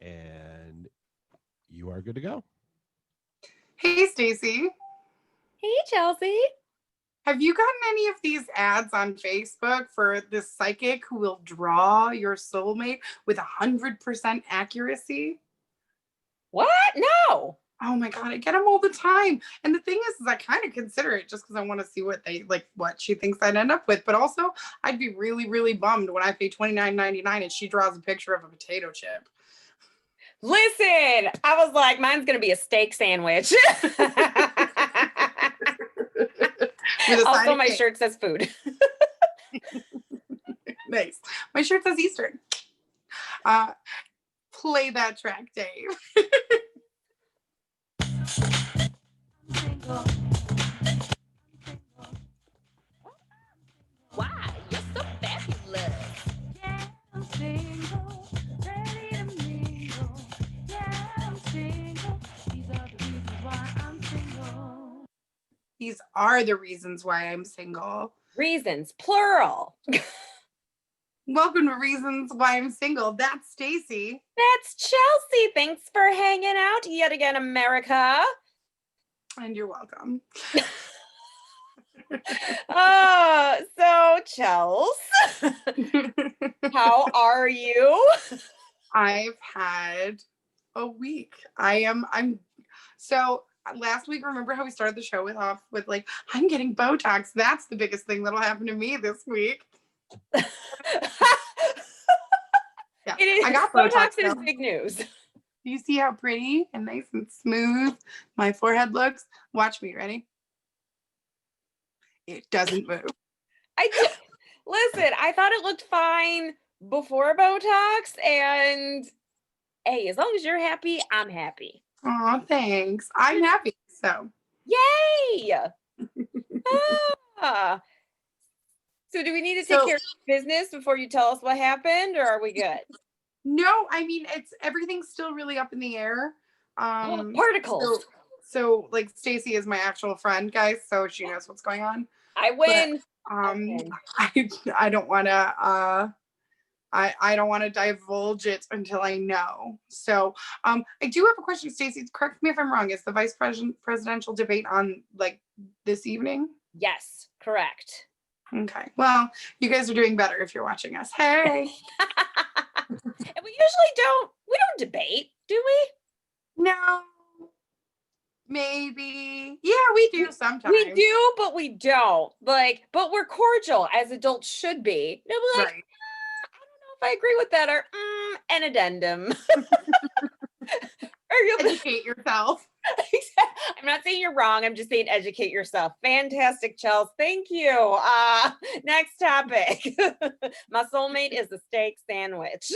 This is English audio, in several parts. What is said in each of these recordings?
And you are good to go. Hey, Stacy. Hey, Chelsea. Have you gotten any of these ads on Facebook for this psychic who will draw your soulmate with 100% accuracy? What? No. Oh my God, I get them all the time. And the thing is I kind of consider it just because I want to see what she thinks I'd end up with. But also, I'd be really, really bummed when I pay $29.99 and she draws a picture of a potato chip. Listen, I was like, mine's going to be a steak sandwich. Also, my shirt says food. Nice. My shirt says Eastern. Play that track, Dave. Why? You're so fabulous. Yeah, I'm single, ready to mingle. Yeah, I'm single. These are the reasons why I'm single. These are the reasons why I'm single. Reasons, plural. Welcome to Reasons Why I'm Single. That's Stacy. That's Chelsea. Thanks for hanging out yet again, America. And you're welcome. So Chels, how are you? I've had a week. I'm so last week, remember how we started the show with like, I'm getting Botox. That's the biggest thing that'll happen to me this week. Yeah, It is, I got Botox Botox. is big news. Do you see how pretty and nice and smooth my forehead looks? Watch me, ready? It doesn't move. Listen, I thought it looked fine before Botox, and hey, as long as you're happy, I'm happy. Oh, thanks. I'm happy. So, yay! So do we need to take care of business before you tell us what happened, or are we good? No, I mean, everything's still really up in the air. Particles. So like Stacy is my actual friend, guys, so she knows what's going on. I win. But, I don't want to I don't want to divulge it until I know. So I do have a question, Stacy. Correct me if I'm wrong. Is the vice presidential debate on like this evening? Yes, correct. Okay. Well, you guys are doing better if you're watching us. Hey. And we usually don't debate, do we? No. Maybe. Yeah, we do sometimes. We do, but we don't. But we're cordial as adults should be. They'll be like, right. I don't know if I agree with that, or an addendum. Or you'll educate yourself. I'm not saying you're wrong. I'm just saying educate yourself. Fantastic, Chels. Thank you. Next topic. My soulmate is a steak sandwich.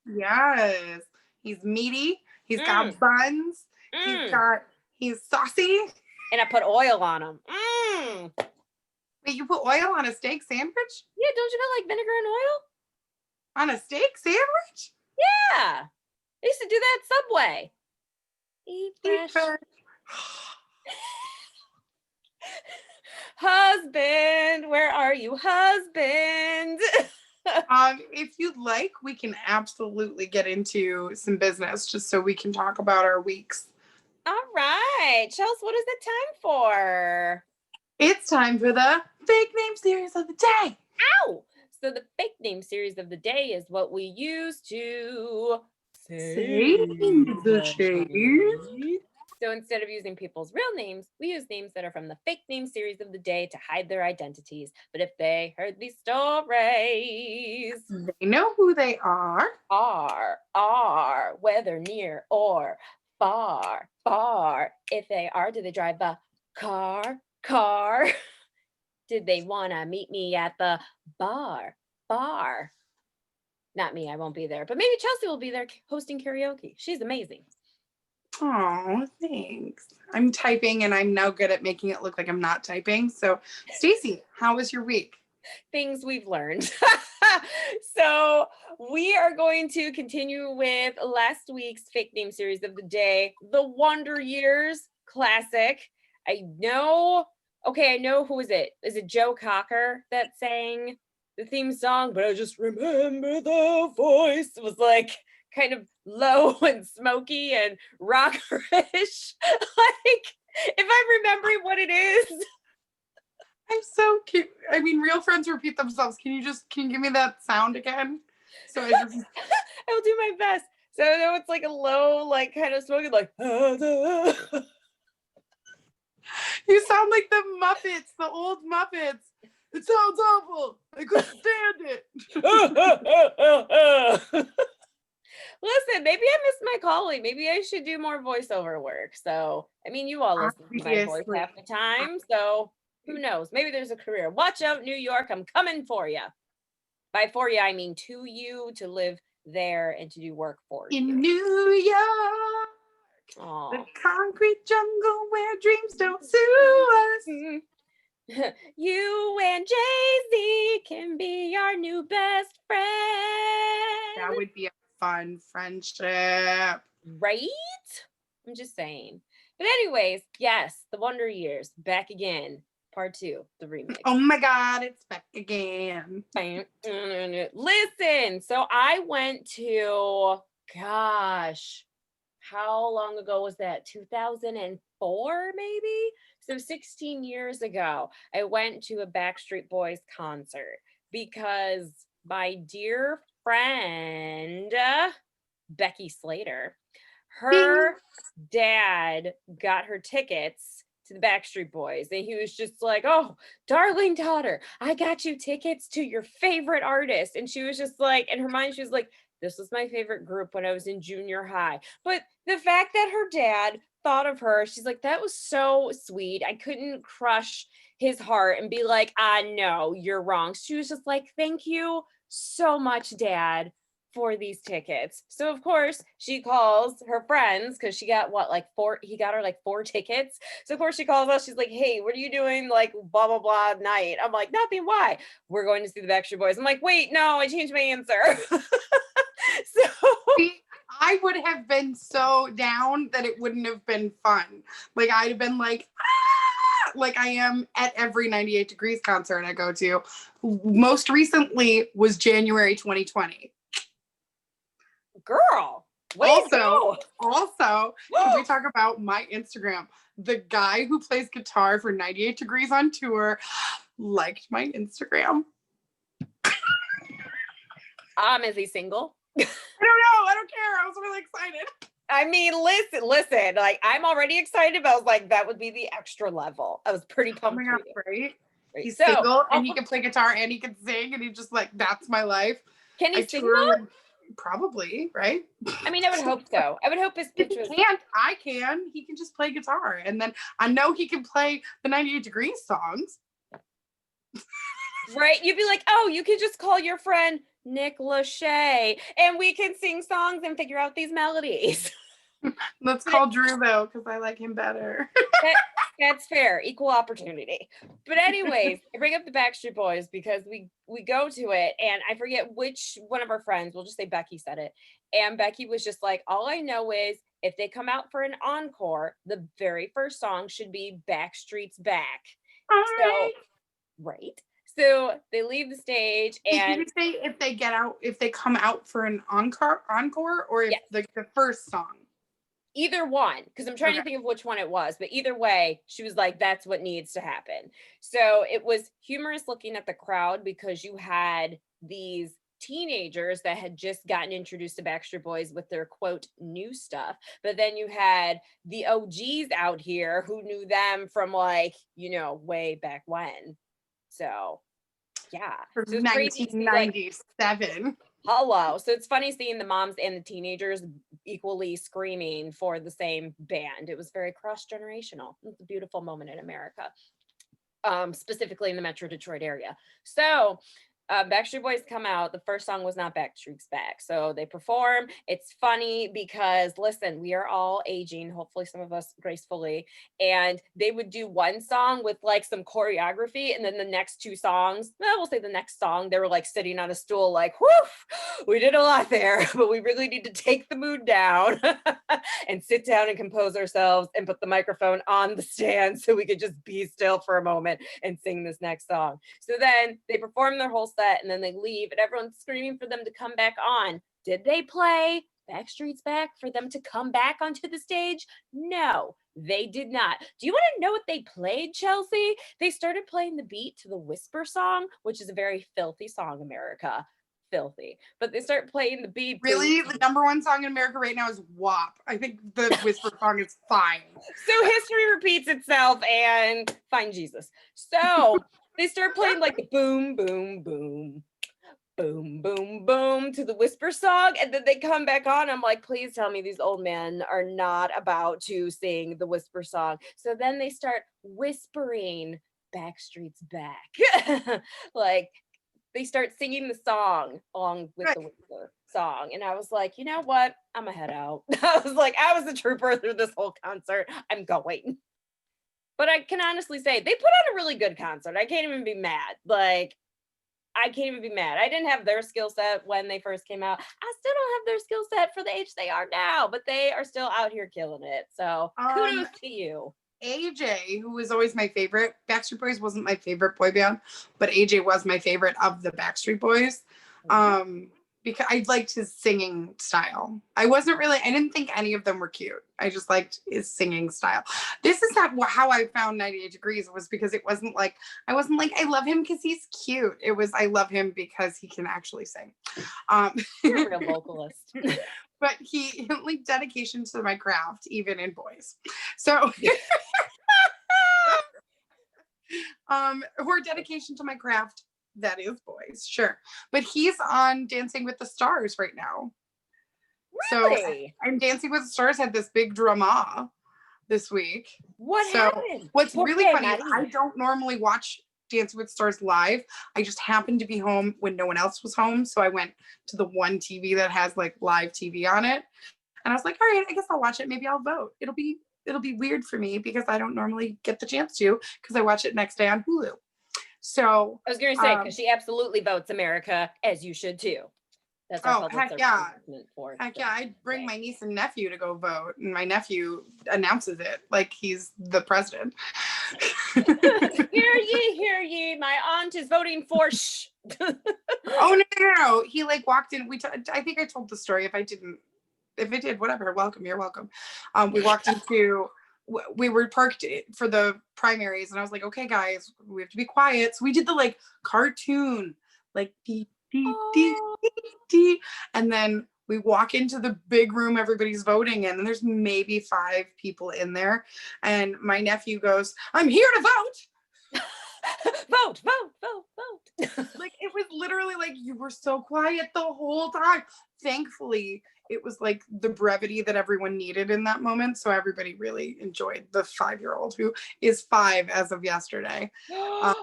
Yes. He's meaty. He's got buns. He's saucy. And I put oil on him. Wait, you put oil on a steak sandwich? Yeah, don't you know like vinegar and oil? On a steak sandwich? Yeah. I used to do that at Subway. Eat fresh. Husband, where are you, husband? If you'd like, we can absolutely get into some business just so we can talk about our weeks. All right. Chels, what is it time for? It's time for the fake name series of the day. Ow! So the fake name series of the day is what we use to say the shade. So instead of using people's real names, we use names that are from the fake name series of the day to hide their identities. But if they heard these stories, they know who they are. Whether near or far. If they are, do they drive a car? Did they want to meet me at the bar? Not me, I won't be there. But maybe Chelsea will be there hosting karaoke. She's amazing. Oh, thanks. I'm typing and I'm now good at making it look like I'm not typing. So, Stacy, how was your week? Things we've learned. So we are going to continue with last week's fake name series of the day, the Wonder Years classic. I know who is it? Is it Joe Cocker that sang the theme song, but I just remember the voice was like kind of low and smoky and rockerish. Like, if I'm remembering what it is. I'm so cute. I mean, real friends repeat themselves. Can you give me that sound again? So I just I will do my best. So I know it's like a low, like kind of smoky, like you sound like the Muppets, the old Muppets. It sounds awful. I couldn't stand it. Listen, maybe I missed my calling. Maybe I should do more voiceover work. So, I mean, you all listen to my voice Obviously. half the time. So, who knows? Maybe there's a career. Watch out, New York. I'm coming for you. By for you, I mean to you, to live there and to do work for In you. New York, the Aw. concrete jungle where dreams don't sue us. You and Jay-Z can be our new best friend. That would be a fun friendship. Right? I'm just saying. But anyways, yes, the Wonder Years back again. Part 2, the remix. Oh my God, it's back again. Listen, so I went to, gosh, how long ago was that? 2004, maybe? So 16 years ago, I went to a Backstreet Boys concert because my dear friend, Becky Slater, her dad got her tickets to the Backstreet Boys. And he was just like, oh, darling daughter, I got you tickets to your favorite artist. And she was just like, in her mind, she was like, this was my favorite group when I was in junior high. But the fact that her dad thought of her, she's like, that was so sweet. I couldn't crush his heart and be like, no, you're wrong. She was just like, thank you so much, Dad, for these tickets. So of course she calls her friends because she got he got her like 4 tickets. So of course she calls us. She's like, hey, what are you doing? Like blah, blah, blah night. I'm like, nothing. Why? We're going to see the Backstreet Boys. I'm like, wait, no, I changed my answer. So I would have been so down that it wouldn't have been fun. Like I'd have been like, like I am at every 98 Degrees concert I go to. Most recently was January 2020. girl, way to go. Also, can we talk about my Instagram? The guy who plays guitar for 98 Degrees on tour liked my Instagram. Is he single? I don't know. I don't care. I was really excited. I mean, listen, like I'm already excited, but I was like, that would be the extra level. I was pretty Oh pumped. my God, for you. right? Right. He's So, single and he can play guitar and he can sing and he's just like, that's my life. can he I sing tour though? with- Probably, right? I mean, I would hope so. I would hope his If pitch he was can't, I can. He can just play guitar. And then I know he can play the 98 Degrees songs. right. You'd be like, oh, you can just call your friend Nick Lachey and we can sing songs and figure out these melodies. Let's call Drew though, because I like him better. That's fair, equal opportunity. But anyways, I bring up the Backstreet Boys because we go to it and I forget which one of our friends, we'll just say Becky said it. And Becky was just like, all I know is if they come out for an encore, the very first song should be Backstreet's Back. So, right. So they leave the stage and Did you say if they come out for an encore or if Yes. the first song? either one, because I'm trying to Okay. think of which one it was, but either way, she was like, that's what needs to happen. So it was humorous looking at the crowd because you had these teenagers that had just gotten introduced to Backstreet Boys with their quote new stuff, but then you had the OGs out here who knew them from like, way back when. So yeah, From so it's crazy to see, like, 1997. hello. So it's funny seeing the moms and the teenagers equally screaming for the same band. It was very cross-generational. It's a beautiful moment in America, specifically in the Metro Detroit area. So Backstreet Boys come out. The first song was not Backstreet's Back. So they perform. It's funny because, listen, we are all aging, hopefully some of us gracefully. And they would do one song with like some choreography. And then the next 2 songs, we'll say the next song, they were like sitting on a stool like, whoo, we did a lot there, but we really need to take the mood down and sit down and compose ourselves and put the microphone on the stand so we could just be still for a moment and sing this next song. So then they perform their whole set and then they leave and everyone's screaming for them to come back on. Did they play Backstreet's Back for them to come back onto the stage? No, they did not. Do you want to know what they played, Chelsea? They started playing the beat to the Whisper song, which is a very filthy song, America. Filthy. But they start playing the beat. Really? The #1 song in America right now is WAP. I think the Whisper song is fine. So history repeats itself and find Jesus. So they start playing like the boom, boom, boom. Boom, boom, boom to the Whisper song, and then they come back on. I'm like, please tell me these old men are not about to sing the Whisper song. So then they start whispering Backstreet's Back. Like they start singing the song along with the Whisper song. And I was like, you know what? I'm gonna head out. I was a trooper through this whole concert. I'm going. But I can honestly say they put on a really good concert. I can't even be mad. Like, I can't even be mad. I didn't have their skill set when they first came out. I still don't have their skill set for the age they are now, but they are still out here killing it. So kudos to you. AJ, who was always my favorite. Backstreet Boys wasn't my favorite boy band, but AJ was my favorite of the Backstreet Boys. Because I liked his singing style. I didn't think any of them were cute. I just liked his singing style. This is not how I found 98 Degrees, was because it wasn't like, I love him because he's cute. It was, I love him because he can actually sing. You're a real vocalist. But he, like, dedication to my craft, even in boys. So, or dedication to my craft, that is boys, sure. But he's on Dancing with the Stars right now. Really? So, and Dancing with the Stars had this big drama this week. What happened? What's really funny is I don't normally watch Dancing with the Stars live. I just happened to be home when no one else was home. So I went to the one TV that has like live TV on it. And I was like, all right, I guess I'll watch it. Maybe I'll vote. It'll be weird for me because I don't normally get the chance to, because I watch it next day on Hulu. So I was going to say, because she absolutely votes America, as you should too. That's our heck yeah. Heck yeah, I'd bring my niece and nephew to go vote, and my nephew announces it like he's the president. Hear ye, my aunt is voting for shh. Oh, no. He like walked in. I think I told the story. If I did, whatever, welcome, you're welcome. We walked into, we were parked for the primaries, and I was like, okay guys, we have to be quiet. So we did the like cartoon, like dee, dee, dee, dee, dee. And then we walk into the big room everybody's voting in, and there's maybe 5 people in there. And my nephew goes, I'm here to vote. Vote. Like, it was literally like, you were so quiet the whole time. Thankfully, it was like the brevity that everyone needed in that moment. So everybody really enjoyed the 5-year-old, who is 5 as of yesterday. Come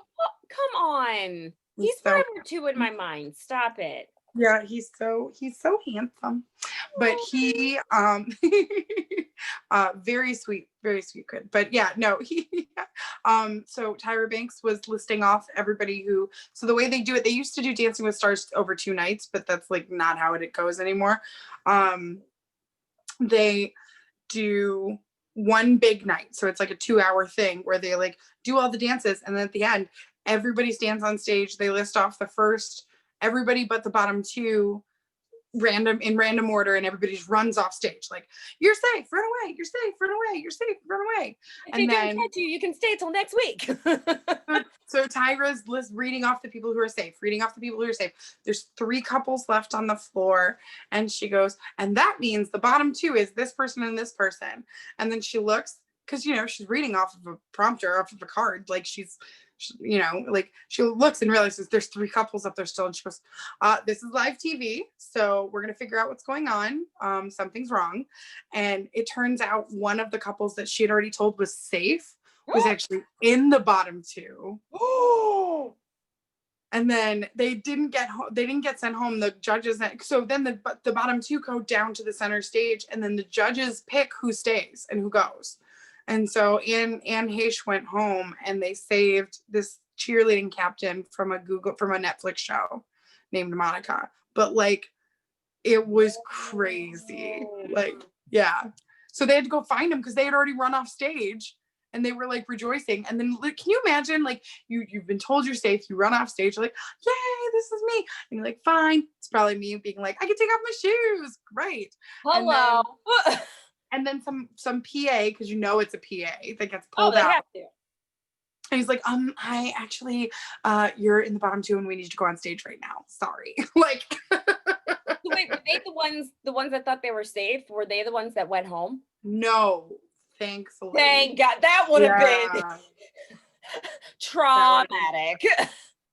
on. He's so, 5 or 2 in my mind. Stop it. Yeah, he's so handsome. But he very sweet kid. But yeah, no, so Tyra Banks was listing off everybody who, so the way they do it, they used to do Dancing with Stars over 2 nights, but that's like not how it goes anymore. They do one big night, so it's like a 2-hour thing where they like do all the dances, and then at the end everybody stands on stage. They list off the first, everybody but the bottom 2, in random order, and everybody just runs off stage like, you're safe, run away, you're safe, run away, you're safe, run away. If and then catch you can stay till next week. so Tyra's reading off the people who are safe. There's 3 couples left on the floor, and she goes, and that means the bottom 2 is this person and this person. And then she looks, because she's reading off of a prompter, off of a card, like she's like, she looks and realizes there's 3 couples up there still, and she goes, this is live TV, so we're gonna figure out what's going on. Something's wrong. And it turns out one of the couples that she had already told was safe was actually in the bottom 2. And then they didn't get sent home. The judges, so then the bottom 2 go down to the center stage, and then the judges pick who stays and who goes. And so Anne Heche went home, and they saved this cheerleading captain from a Netflix show named Monica. But like, it was crazy. Like, yeah. So they had to go find him because they had already run off stage, and they were like rejoicing. And then like, can you imagine, like you've been told you're safe, you run off stage, you're like, yay, this is me. And you're like, fine. It's probably me being like, I can take off my shoes. Great. Hello. And then some PA, because you know it's a PA that gets Oh, pulled they out. have to. And he's like, I actually, you're in the bottom two and we need you to go on stage right now. Sorry. Like, So wait, were they the ones that thought they were safe? Were they the ones that went home? no, thankfully. Thank God. That would have been Yeah. traumatic.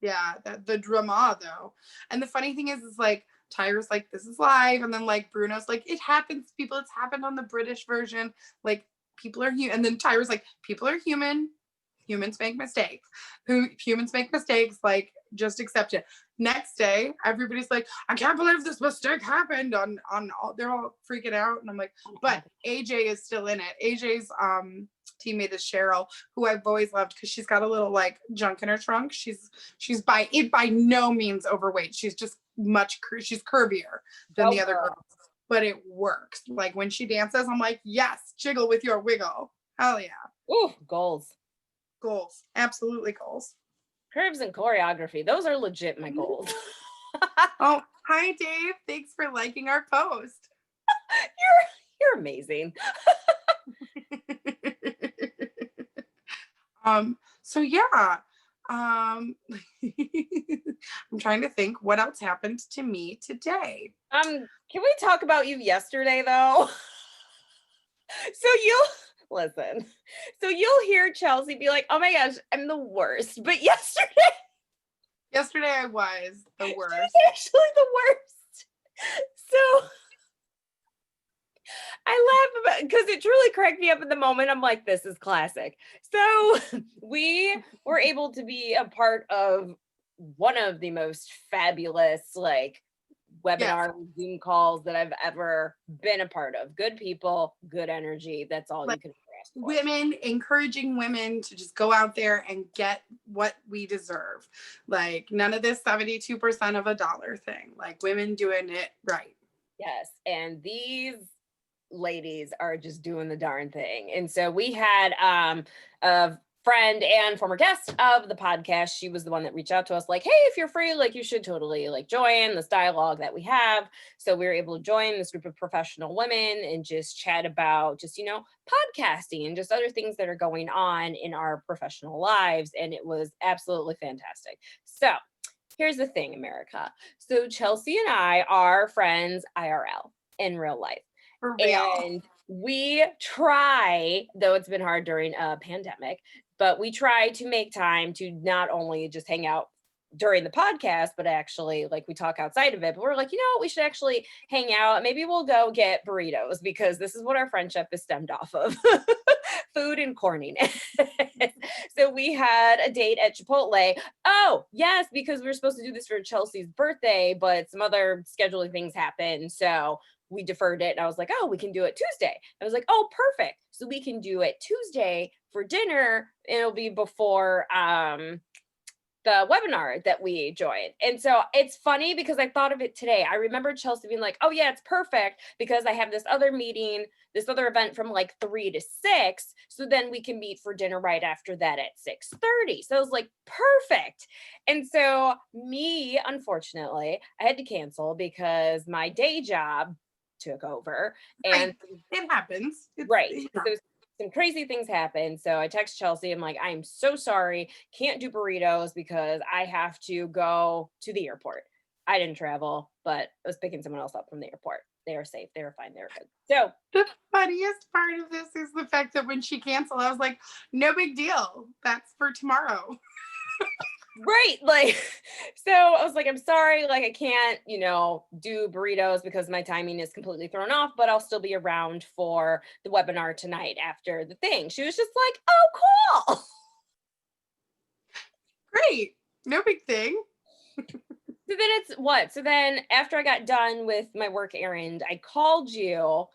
Yeah, the drama though. And the funny thing is like Tyra's like, this is live, and then like Bruno's like, it happens to people. It's happened on the British version. Like people are human. And then Tyra's like, people are human. Humans make mistakes. Humans make mistakes. Like just accept it. Next day, everybody's like, I can't believe this mistake happened. On all, they're all freaking out, and I'm like, but AJ is still in it. AJ's teammate is Cheryl, who I've always loved because she's got a little like junk in her trunk. She's by no means overweight. She's just she's curvier than the other girls, but it works. Like when she dances, I'm like, yes, jiggle with your wiggle. Hell yeah. Ooh, goals. Goals. Absolutely goals. Curves and choreography. Those are legit my goals. Oh, hi Dave. Thanks for liking our post. You're amazing. So yeah. I'm trying to think what else happened to me today. Can we talk about you yesterday though? Listen. So you'll hear Chelsea be like, "Oh my gosh, I'm the worst." But yesterday I was the worst. She was actually the worst. So I laugh about because it truly cracked me up in the moment. I'm like, this is classic. So we were able to be a part of one of the most fabulous like webinar Zoom calls that I've ever been a part of. Good people, good energy. That's all you can ask for. Women, encouraging women to just go out there and get what we deserve. Like none of this 72% of a dollar thing. Like women doing it right. Yes. And these ladies are just doing the darn thing. And so we had a friend and former guest of the podcast. She was the one that reached out to us like, hey, if you're free, like you should totally like join this dialogue that we have. So we were able to join this group of professional women and just chat about just, podcasting and just other things that are going on in our professional lives. And it was absolutely fantastic. So here's the thing, America. So Chelsea and I are friends IRL in real life. For real. And we try, though it's been hard during a pandemic, but we try to make time to not only just hang out during the podcast, but actually like we talk outside of it. But we're like, we should actually hang out. Maybe we'll go get burritos because this is what our friendship is stemmed off of. Food and corniness. So we had a date at Chipotle. Oh, yes, because we were supposed to do this for Chelsea's birthday, but some other scheduling things happened. So we deferred it. And I was like, oh, we can do it Tuesday. I was like, oh, perfect. So we can do it Tuesday for dinner. It'll be before the webinar that we joined. And so it's funny because I thought of it today. I remember Chelsea being like, oh yeah, it's perfect because I have this other meeting, this other event from like 3 to 6. So then we can meet for dinner right after that at 6:30. So I was like, perfect. And so me, unfortunately, I had to cancel because my day job took over. And it happens. So some crazy things happen. So I text Chelsea. I'm like, I'm so sorry. Can't do burritos because I have to go to the airport. I didn't travel, but I was picking someone else up from the airport. They are safe. They were fine. They were good. So the funniest part of this is the fact that when she canceled, I was like, no big deal. That's for tomorrow. Right. Like, so I was like, I'm sorry. Like, I can't, do burritos because my timing is completely thrown off, but I'll still be around for the webinar tonight after the thing. She was just like, oh, cool. Great. No big thing. So then it's what? So then after I got done with my work errand, I called you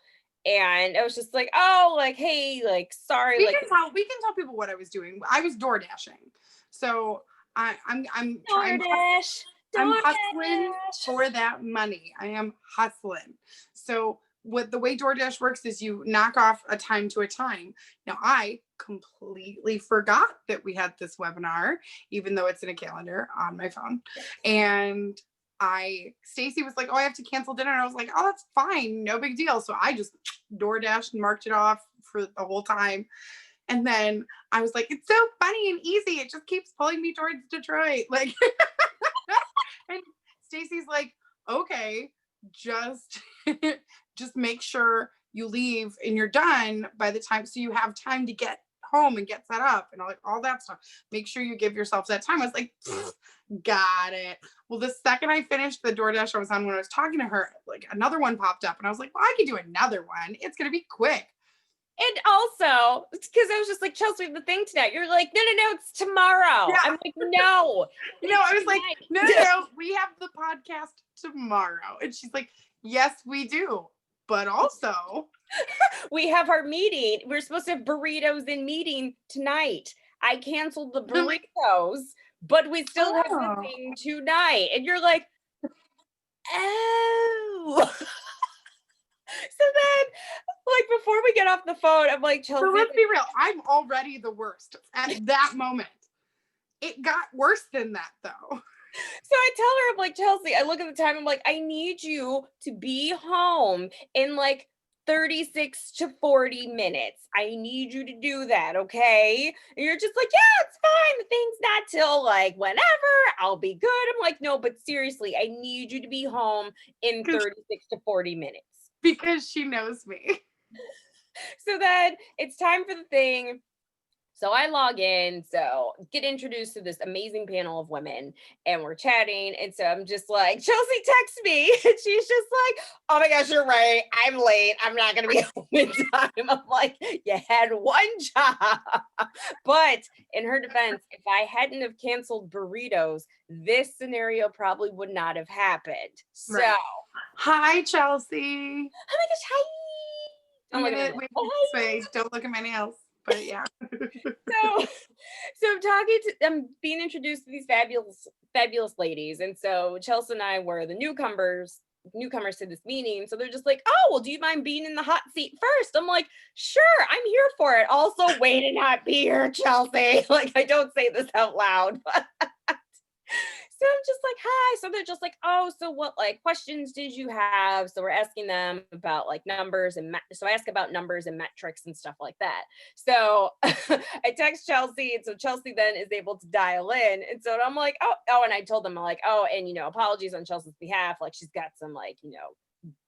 and I was just like, oh, like, hey, like, sorry. We can tell people what I was doing. I was door dashing. So I'm DoorDash. I'm hustling for that money. I am hustling. So what the way DoorDash works is you knock off a time to a time. Now I completely forgot that we had this webinar, even though it's in a calendar on my phone. And Stacy was like, oh, I have to cancel dinner. And I was like, oh, that's fine. No big deal. So I just DoorDash and marked it off for the whole time. And then I was like, it's so funny and easy. It just keeps pulling me towards Detroit. Like, and Stacy's like, okay, just make sure you leave and you're done by the time, so you have time to get home and get set up and all that stuff. Make sure you give yourself that time. I was like, got it. Well, the second I finished the DoorDash I was on when I was talking to her, like another one popped up and I was like, well, I could do another one. It's going to be quick. And also, because I was just like, Chelsea, we have the thing tonight. You're like, no, it's tomorrow. Yeah. I'm like, no. I was like, no, we have the podcast tomorrow. And she's like, yes, we do. But also, we have our meeting. We're supposed to have burritos in meeting tonight. I canceled the burritos, but we still have the thing tonight. And you're like, oh. So then, like, before we get off the phone, I'm like, Chelsea. So let's be real. I'm already the worst at that moment. It got worse than that, though. So I tell her, I'm like, Chelsea, I look at the time, I'm like, I need you to be home in like 36 to 40 minutes. I need you to do that, okay? And you're just like, yeah, it's fine. The thing's not till like whenever. I'll be good. I'm like, no, but seriously, I need you to be home in 36 to 40 minutes. Because she knows me. So then it's time for the thing. So I log in, so get introduced to this amazing panel of women, and we're chatting. And so I'm just like, Chelsea texts me, and she's just like, oh my gosh, you're right. I'm late. I'm not going to be home in time. I'm like, you had one job. But in her defense, if I hadn't have canceled burritos, this scenario probably would not have happened. So, right. Hi, Chelsea. Oh my gosh, hi. Don't look at my face. Don't look at my nails. But yeah. So I'm being introduced to these fabulous ladies. And so Chelsea and I were the newcomers to this meeting. So they're just like, oh, well, do you mind being in the hot seat first? I'm like, sure, I'm here for it. Also, way to not be here, Chelsea. Like, I don't say this out loud. So I'm just like, hi. So they're just like, oh, so what like questions did you have? So we're asking them about like numbers and so I ask about numbers and metrics and stuff like that. So I text Chelsea, and so Chelsea then is able to dial in. And so I'm like, oh, and I told them, I'm like, oh, and apologies on Chelsea's behalf. Like, she's got some like,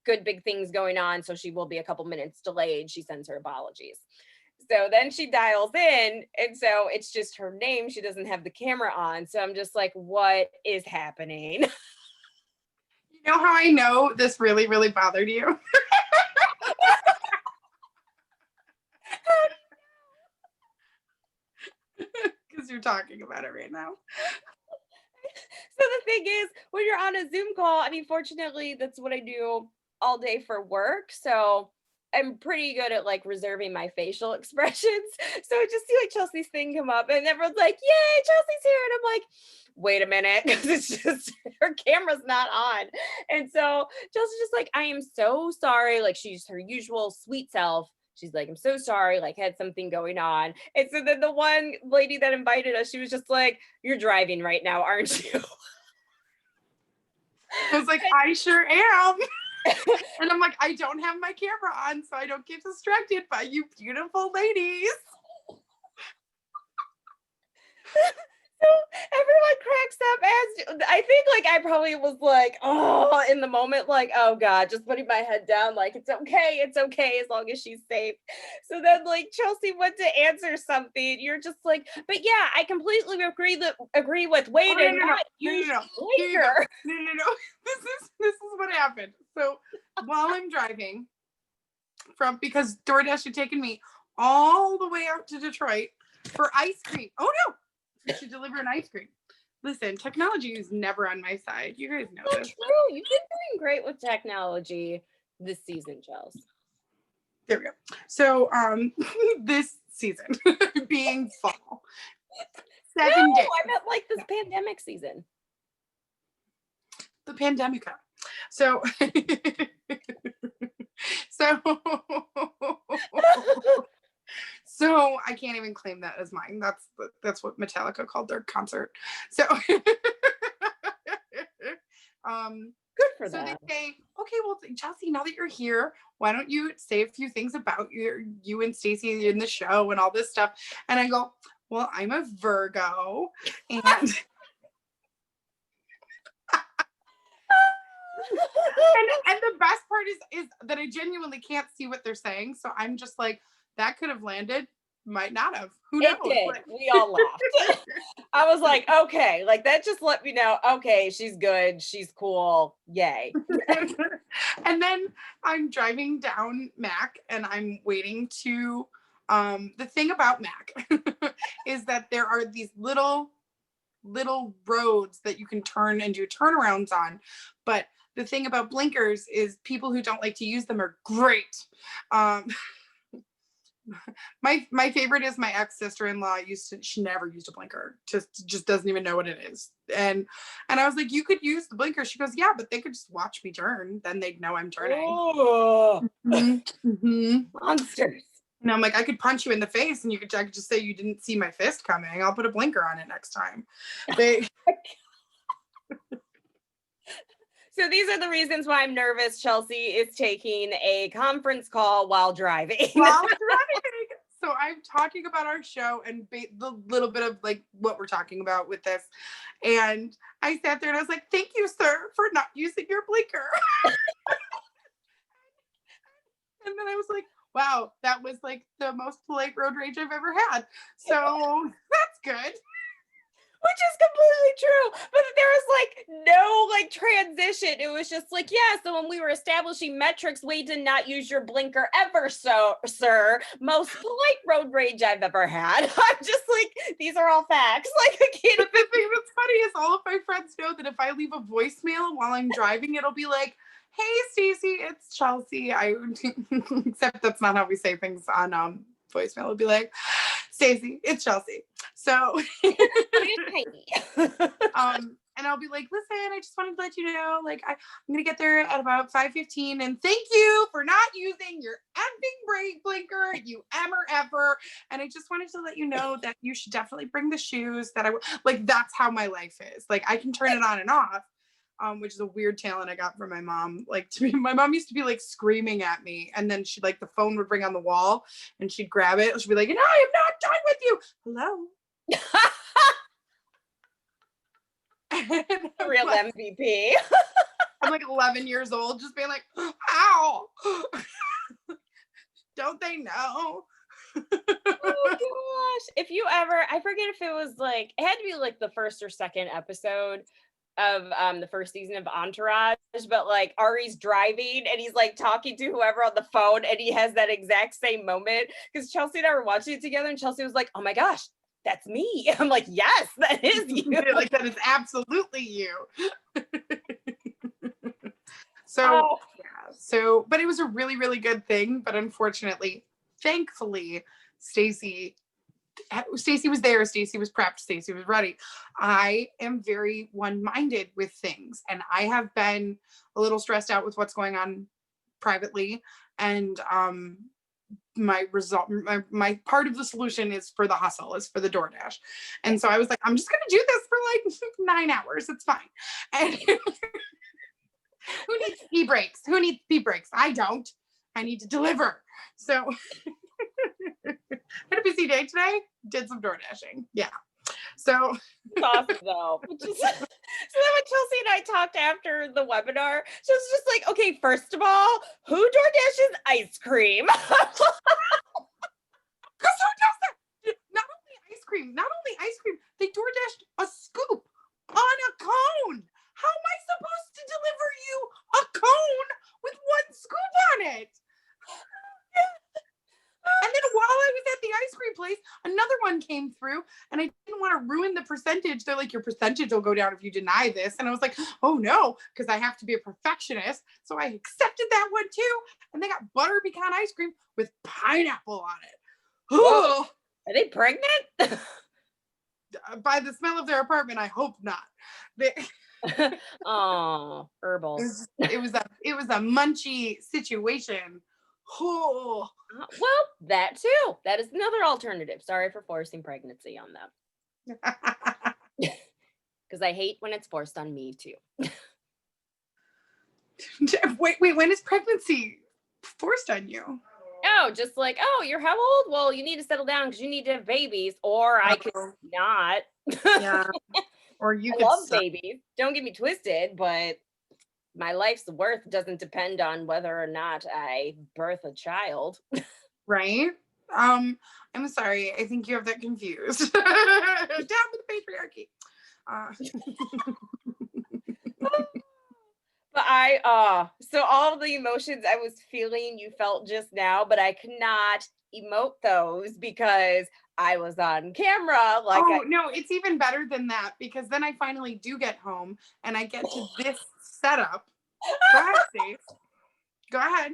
good big things going on. So she will be a couple minutes delayed. She sends her apologies. So then she dials in, and so it's just her name. She doesn't have the camera on. So I'm just like, what is happening? You know how I know this really, really bothered you? Because you're talking about it right now. So the thing is, when you're on a Zoom call, I mean, fortunately, that's what I do all day for work. So I'm pretty good at like reserving my facial expressions. So I just see like Chelsea's thing come up and everyone's like, yay, Chelsea's here. And I'm like, wait a minute, because it's just her camera's not on. And so Chelsea's just like, I am so sorry. Like, she's her usual sweet self. She's like, I'm so sorry, like had something going on. And so then the one lady that invited us, she was just like, you're driving right now, aren't you? I was like, I sure am. And I'm like, I don't have my camera on, so I don't get distracted by you beautiful ladies. So everyone cracks up as I think like I probably was like, oh, in the moment, like, oh God, just putting my head down, like, it's okay as long as she's safe. So then like Chelsea went to answer something. You're just like, but yeah, I completely agree with Wade and not use later. No. This is what happened. So while I'm driving because DoorDash had taken me all the way out to Detroit for ice cream. Oh no. To deliver an ice cream. Listen, technology is never on my side. You guys know this. True. You've been doing great with technology this season, Chelsea. There we go. So this season being fall. 7 days. I meant like this pandemic season. The pandemica. So So, so I can't even claim that as mine. That's what Metallica called their concert. So, Good for so they them. say, okay, well, Chelsea, now that you're here, why don't you say a few things about you and Stacey in the show and all this stuff? And I go, well, I'm a Virgo, and and the best part is that I genuinely can't see what they're saying. So I'm just like, that could have landed, might not have. Who knows? It did. Like, We all laughed. I was like, okay, like that just let me know, okay, she's good, she's cool, yay. and then I'm driving down Mac and I'm waiting to the thing about Mac is that there are these little roads that you can turn and do turnarounds on, but the thing about blinkers is people who don't like to use them are great. My favorite is my ex sister-in-law she never used a blinker, just doesn't even know what it is, and I was like, you could use the blinker. She goes, yeah, but they could just watch me turn, then they'd know I'm turning. Oh, Mm-hmm. monsters. And I'm like, I could punch you in the face and I could just say you didn't see my fist coming. I'll put a blinker on it next time. So these are the reasons why I'm nervous. Chelsea is taking a conference call while driving. While driving. So I'm talking about our show and the little bit of like what we're talking about with this. And I sat there and I was like, thank you, sir, for not using your blinker. And then I was like, wow, that was like the most polite road rage I've ever had. So that's good. Which is completely true, but there was like no like transition. It was just like, yeah, so when we were establishing metrics, we did not use your blinker ever, so sir. Most polite road rage I've ever had. I'm just like, these are all facts. Like, I can't. But the thing that's funny is all of my friends know that if I leave a voicemail while I'm driving, it'll be like, hey Stacey, it's Chelsea. Except that's not how we say things on voicemail. It'll be like, Stacey, it's Chelsea. So and I'll be like, listen, I just wanted to let you know, like I'm gonna get there at about 5:15, and thank you for not using your effing brake blinker, you effer. And I just wanted to let you know that you should definitely bring the shoes that like. That's how my life is. Like I can turn it on and off. Which is a weird talent I got from my mom. Like my mom used to be like screaming at me, and then she'd like the phone would ring on the wall, and she'd grab it. She'd be like, "And I am not done with you. Hello." Real MVP. I'm like 11 years old, just being like, "Ow! Don't they know?" Oh gosh! If you ever, I forget if it was like, it had to be like the first or second episode of the first season of Entourage, but like Ari's driving and he's like talking to whoever on the phone, and he has that exact same moment because Chelsea and I were watching it together, and Chelsea was like, "Oh my gosh, that's me." I'm like, "Yes, that is you." Like that is absolutely you. So Oh. yeah, so but it was a really, really good thing. But unfortunately, thankfully, Stacey was there. Stacey was prepped. Stacey was ready. I am very one-minded with things, and I have been a little stressed out with what's going on privately. And my part of the solution is for the hustle, is for the DoorDash. And so I was like, I'm just gonna do this for like 9 hours. It's fine. And who needs pee breaks? Who needs pee breaks? I don't. I need to deliver. So had a busy day today. Did some door dashing. Yeah. So It's awesome though. So then when Chelsea and I talked after the webinar, she was just like, okay, first of all, who DoorDashes ice cream? because who does that? Not only ice cream, they door dashed a scoop on a cone. How am I supposed to deliver you a cone with one scoop on it? And then while I was at the ice cream place, another one came through, and I didn't want to ruin the percentage. They're like, your percentage will go down if you deny this. And I was like, oh no, because I have to be a perfectionist. So I accepted that one too. And they got butter pecan ice cream with pineapple on it. Whoa. Are they pregnant? By the smell of their apartment, I hope not. Oh, herbal. It was a munchy situation. Oh. Well, that too. That is another alternative. Sorry for forcing pregnancy on them. Because I hate when it's forced on me too. Wait, when is pregnancy forced on you? Oh, just like, oh, you're how old? Well, you need to settle down because you need to have babies, or I could Oh, not. yeah. Or you I could love suck. babies. Don't get me twisted, but my life's worth doesn't depend on whether or not I birth a child. Right? I'm sorry. I think you have that confused. Down with the patriarchy. But so all the emotions I was feeling, you felt just now, but I could not emote those because I was on camera. Like, Oh, no, it's even better than that because then I finally do get home and I get to this setup. Go ahead, Stace. Go ahead.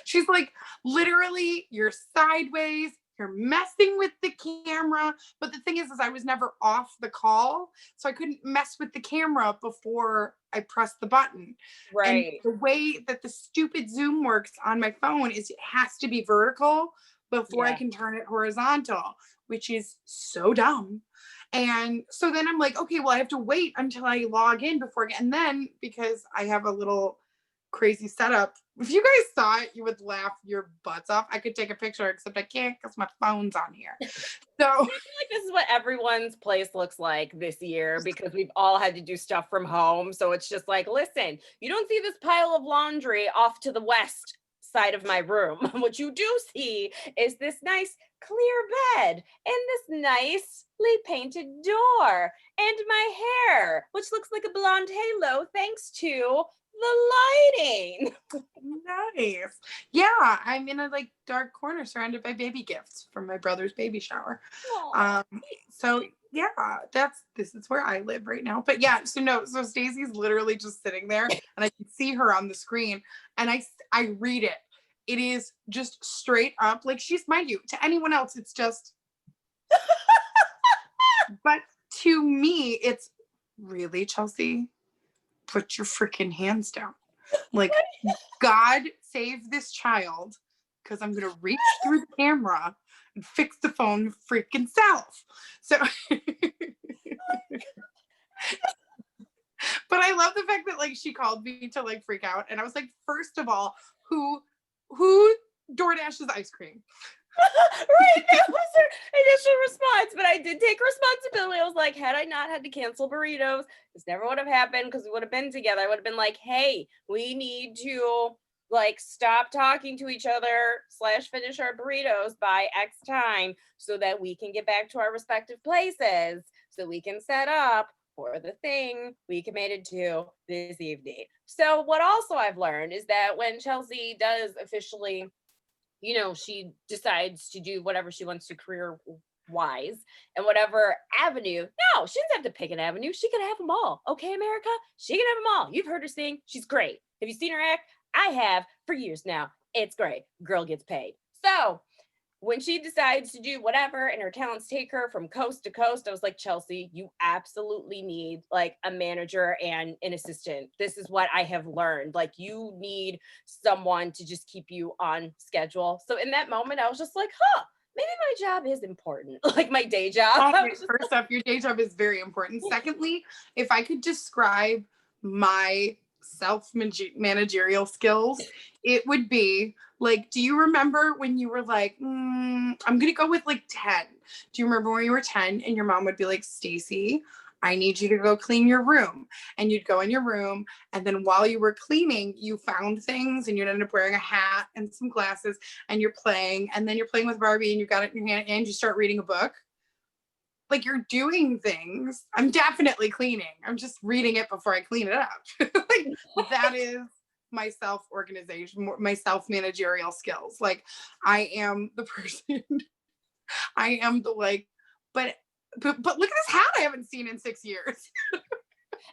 She's like, literally, you're sideways, you're messing with the camera. But the thing is I was never off the call, so I couldn't mess with the camera before I pressed the button. And right. the way that the stupid Zoom works on my phone is it has to be vertical before I Yeah. can turn it horizontal, which is so dumb. And so then I'm like, okay, well, I have to wait until I log in before, and then because I have a little crazy setup, if you guys saw it, you would laugh your butts off. I could take a picture, except I can't because my phone's on here. So I feel like this is what everyone's place looks like this year because we've all had to do stuff from home. So it's just like, listen, you don't see this pile of laundry off to the west side of my room. What you do see is this nice clear bed and this nicely painted door and my hair, which looks like a blonde halo thanks to the lighting. nice. Yeah, I'm in a like dark corner surrounded by baby gifts from my brother's baby shower. Aw. So yeah, this is where I live right now. But yeah, so Stacey's literally just sitting there and I can see her on the screen and I read it. It is just straight up like she's, mind you, to anyone else it's just but to me it's really, Chelsea, put your freaking hands down. Like, God save this child because I'm going to reach through the camera and fix the phone freaking self. So, but I love the fact that like she called me to like freak out. And I was like, first of all, who DoorDashes ice cream? Right, that was her initial response, but I did take responsibility. I was like, had I not had to cancel burritos, this never would have happened because we would have been together. I would have been like, hey, we need to like stop talking to each other / finish our burritos by X time so that we can get back to our respective places so we can set up for the thing we committed to this evening. So what also I've learned is that when Chelsea does officially, she decides to do whatever she wants to career wise and whatever avenue. No, she doesn't have to pick an avenue. She can have them all. Okay, America? She can have them all. You've heard her sing. She's great. Have you seen her act? I have for years now. It's great. Girl gets paid. So when she decides to do whatever and her talents take her from coast to coast, I was like, Chelsea, you absolutely need like a manager and an assistant. This is what I have learned. Like, you need someone to just keep you on schedule. So in that moment, I was just like, maybe my job is important. Like my day job. First off, your day job is very important. Secondly, if I could describe my self-managerial skills, it would be like, do you remember when you were like, I'm gonna go with like 10? Do you remember when you were 10 and your mom would be like, Stacey, I need you to go clean your room. And you'd go in your room. And then while you were cleaning, you found things and you'd end up wearing a hat and some glasses and you're playing. And then you're playing with Barbie and you got it in your hand and you start reading a book. Like, you're doing things. I'm definitely cleaning. I'm just reading it before I clean it up. Like, that is my self-organization, my self-managerial skills. Like, I am the person, I am the like, but look at this hat I haven't seen in 6 years.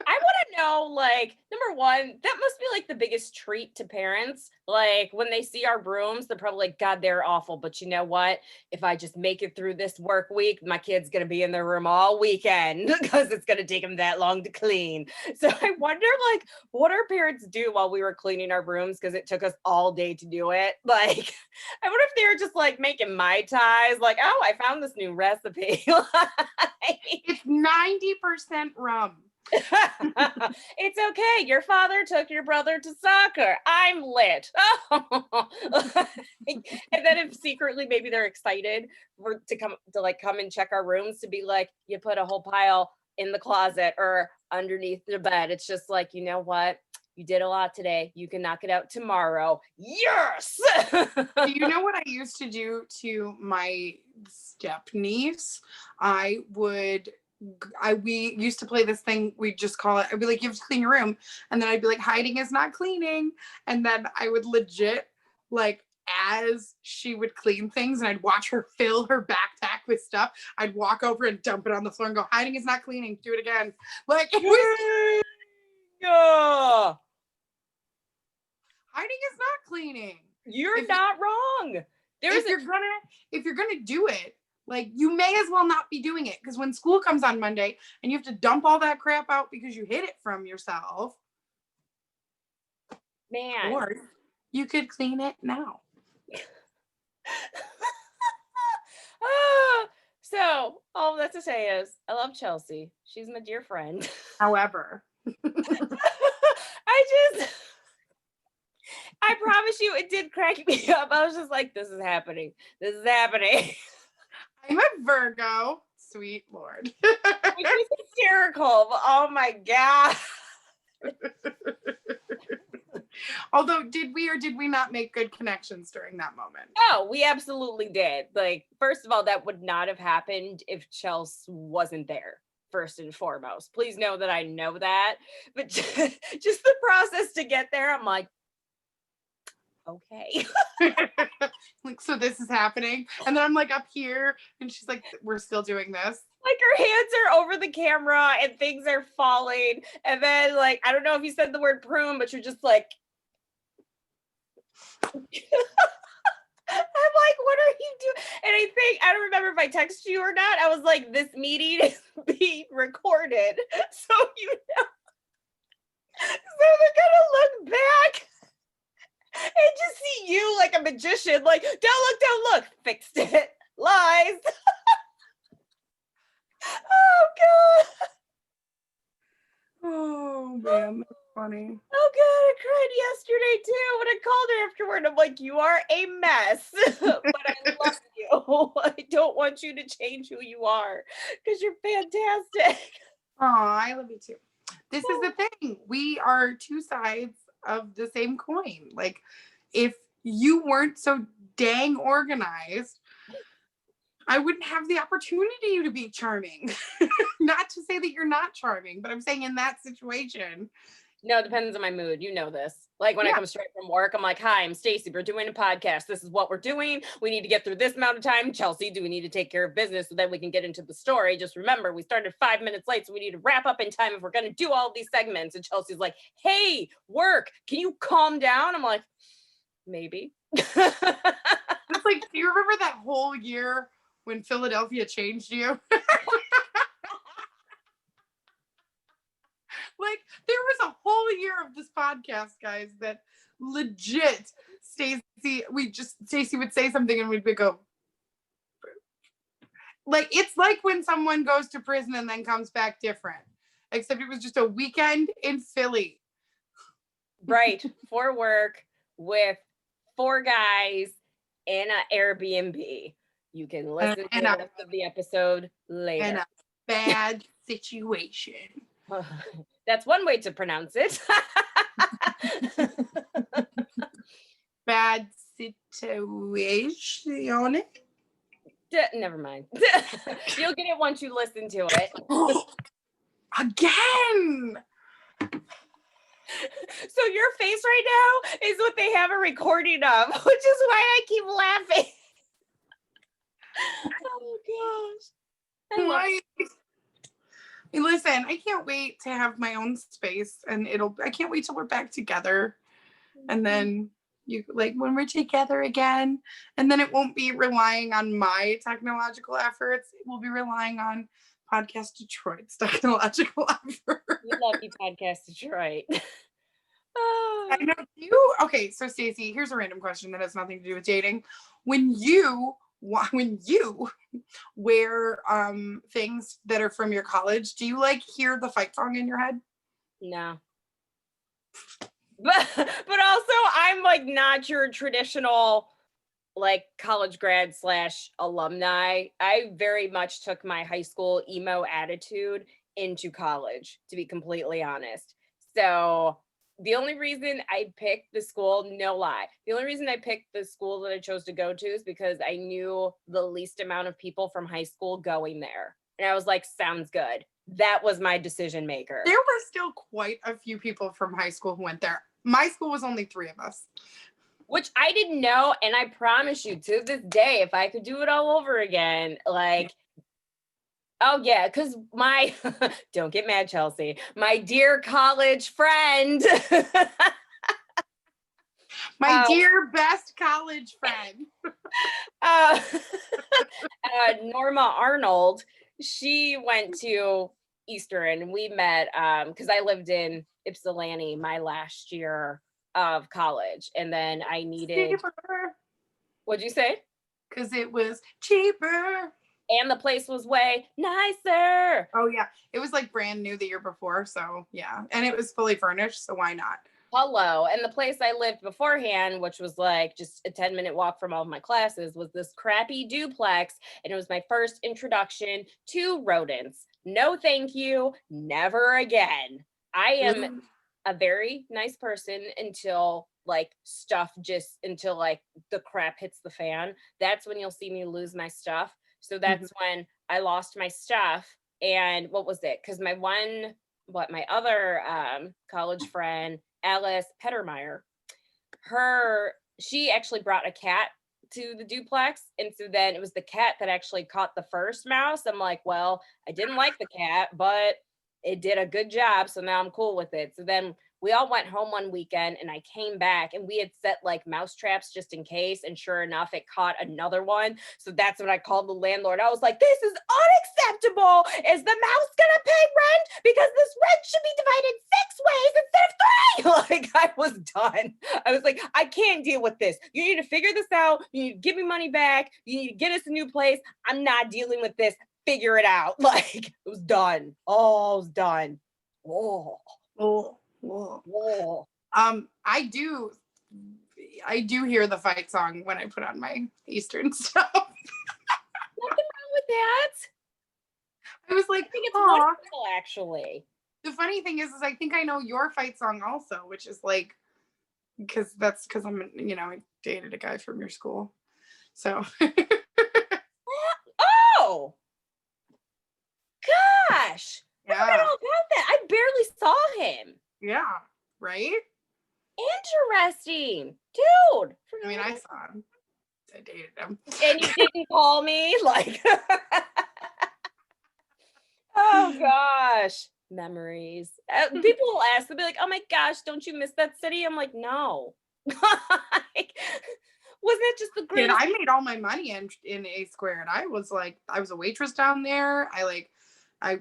I want to know, like, number one, that must be like the biggest treat to parents. Like, when they see our brooms, they're probably like, God, they're awful. But you know what? If I just make it through this work week, my kid's going to be in their room all weekend because it's going to take them that long to clean. So I wonder, like, what our parents do while we were cleaning our brooms because it took us all day to do it. Like, I wonder if they were just like making Mai Tais, like, oh, I found this new recipe. It's 90% rum. It's okay. Your father took your brother to soccer. I'm lit. And then if secretly maybe they're excited to come and check our rooms, to be like, you put a whole pile in the closet or underneath the bed. It's just like, you know what? You did a lot today. You can knock it out tomorrow. Yes. Do you know what I used to do to my step niece? We used to play this thing, we just call it, I'd be like, you have to clean your room. And then I'd be like, hiding is not cleaning. And then I would legit, like, as she would clean things and I'd watch her fill her backpack with stuff, I'd walk over and dump it on the floor and go, hiding is not cleaning. Do it again. Like, it was, Yeah. hiding is not cleaning. You're not wrong. If you're gonna do it, like, you may as well not be doing it, because when school comes on Monday and you have to dump all that crap out because you hid it from yourself, man. or you could clean it now. So all that to say is I love Chelsea. She's my dear friend. However, I promise you it did crack me up. I was just like, this is happening. This is happening. I'm a Virgo. Sweet Lord. Which is hysterical. But oh my God. Although, did we or did we not make good connections during that moment? Oh, we absolutely did. Like, first of all, that would not have happened if Chelsea wasn't there, first and foremost. Please know that I know that. But just the process to get there, I'm like, okay. Like, so this is happening. And then I'm like up here and she's like, we're still doing this. Like, her hands are over the camera and things are falling. And then, like, I don't know if you said the word prune, but you're just like, I'm like, what are you doing? And I don't remember if I texted you or not. I was like, this meeting is being recorded. So you know. So they're gonna look back and just see you like a magician, like, don't look, fixed it. Lies. Oh God. Oh man, that's funny. Oh God, I cried yesterday too when I called her afterward. I'm like, you are a mess, but I love you. I don't want you to change who you are because you're fantastic. Oh, I love you too. This is the thing. We are two sides of the same coin. Like, if you weren't so dang organized, I wouldn't have the opportunity to be charming. Not to say that you're not charming, but I'm saying in that situation. No, it depends on my mood. You know this. Like, when I come straight from work, I'm like, hi, I'm Stacy. We're doing a podcast. This is what we're doing. We need to get through this amount of time. Chelsea, do we need to take care of business so that we can get into the story? Just remember, we started 5 minutes late, so we need to wrap up in time if we're going to do all of these segments. And Chelsea's like, hey, work, can you calm down? I'm like, maybe. It's like, do you remember that whole year when Philadelphia changed you? Like, there was a whole year of this podcast, guys, that legit Stacy would say something and we'd go, like, it's like when someone goes to prison and then comes back different, except it was just a weekend in Philly. Right, for work with 4 guys in an Airbnb. You can listen to the rest of the episode later. And a bad situation. That's one way to pronounce it. Bad situation. Never mind. You'll get it once you listen to it. Again. So your face right now is what they have a recording of, which is why I keep laughing. Oh gosh. Listen, I can't wait to have my own space, and I can't wait till we're back together. And then you like when we're together again, and then it won't be relying on my technological efforts. It will be relying on Podcast Detroit's technological efforts. We love you, Podcast Detroit. I know you. Okay, so Stacey, here's a random question that has nothing to do with dating. When you wear things that are from your college, do you like hear the fight song in your head? No. But also I'm like not your traditional like college grad / alumni. I very much took my high school emo attitude into college, to be completely honest. So the only reason I picked the school, no lie, the only reason I picked the school that I chose to go to is because I knew the least amount of people from high school going there. And I was like, sounds good. That was my decision maker. There were still quite a few people from high school who went there. My school was only 3 of us. Which I didn't know. And I promise you to this day, if I could do it all over again, like, oh yeah, because my, don't get mad, Chelsea, my dear college friend. My dear best college friend. Norma Arnold, she went to Eastern and we met because I lived in Ypsilanti my last year of college. And then I needed, Cheaper. what'd you say? Because it was cheaper. And the place was way nicer. Oh yeah, it was like brand new the year before, so yeah, and it was fully furnished, so why not? Hello. And the place I lived beforehand, which was like just a 10-minute walk from all of my classes, was this crappy duplex. And it was my first introduction to rodents. No, thank you. Never again. I am a very nice person until like until like the crap hits the fan. That's when you'll see me lose my stuff. So that's when I lost my stuff. And what was it? Because my other college friend, Alice Pettermeyer, she actually brought a cat to the duplex. And so then it was the cat that actually caught the first mouse. I'm like, well, I didn't like the cat, but it did a good job. So now I'm cool with it. So then we all went home one weekend and I came back and we had set like mouse traps just in case. And sure enough, it caught another one. So that's when I called the landlord. I was like, this is unacceptable. Is the mouse gonna pay rent? Because this rent should be divided 6 ways instead of 3. Like I was done. I was like, I can't deal with this. You need to figure this out. You need to give me money back. You need to get us a new place. I'm not dealing with this. Figure it out. Like it was done. Oh, it was done. Oh. Whoa. I do hear the fight song when I put on my Eastern stuff. Nothing wrong with that. I was like, I think it's aw. wonderful, actually. The funny thing is I think I know your fight song also, which is like, because I'm, I dated a guy from your school. So. Oh, gosh. I forgot all about that. I barely saw him. Yeah, right? Interesting. Dude. I mean, I saw him. I dated him. And you didn't call me? Like, oh gosh. Memories. People will ask, they'll be like, oh my gosh, don't you miss that city? I'm like, no. Like, wasn't it just the greatest? I made all my money in A Squared. I was a waitress down there.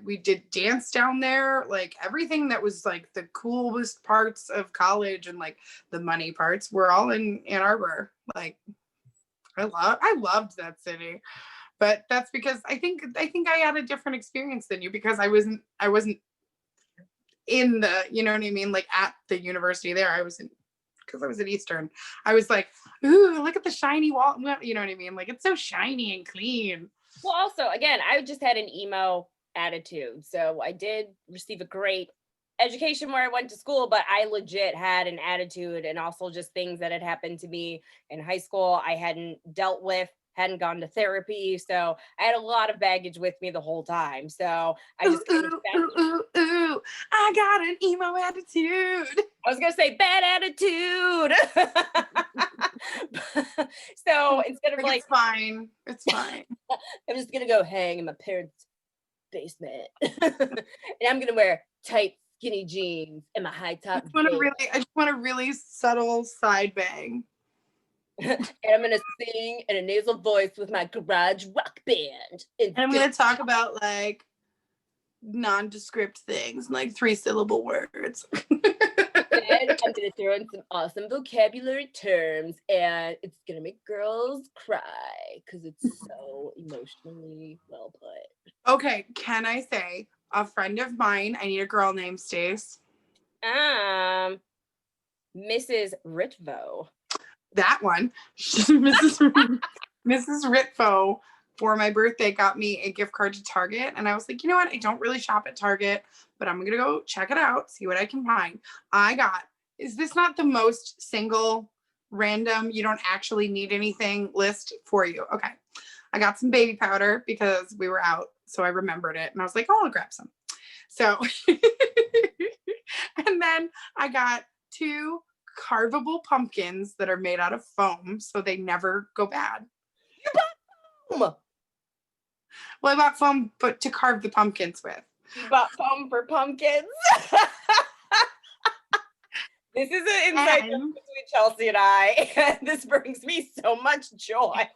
We did dance down there, like everything that was like the coolest parts of college and like the money parts were all in Ann Arbor. Like I loved that city, but that's because I think I had a different experience than you because I wasn't in the, you know what I mean? Like at the university there, because I was at Eastern. I was like, ooh, look at the shiny wall. You know what I mean? Like it's so shiny and clean. Well, also, again, I just had an emo attitude. So I did receive a great education where I went to school, but I legit had an attitude and also just things that had happened to me in high school I hadn't dealt with, hadn't gone to therapy. So I had a lot of baggage with me the whole time. So I just I got an emo attitude. I was gonna say bad attitude. So instead of like it's fine. I'm just gonna go hang in my parents' basement. And I'm gonna wear tight, skinny jeans and my high top. I just want a really subtle side bang. And I'm gonna sing in a nasal voice with my garage rock band. And I'm gonna talk about like nondescript things, like 3-syllable words. And I'm gonna throw in some awesome vocabulary terms, and it's gonna make girls cry because it's so emotionally well put. Okay, can I say a friend of mine? I need a girl named Stace. Mrs. Ritvo. That one, Mrs. Ritvo, for my birthday got me a gift card to Target, and I was like, you know what? I don't really shop at Target, but I'm gonna go check it out, see what I can find. Is this not the most single, random, you don't actually need anything list for you? Okay. I got some baby powder because we were out, so I remembered it, and I was like, oh, I'll grab some. So, and then I got 2 carvable pumpkins that are made out of foam, so they never go bad. You bought foam! Well, I bought foam, but to carve the pumpkins with. You bought foam for pumpkins? This is an inside joke between Chelsea and I. This brings me so much joy.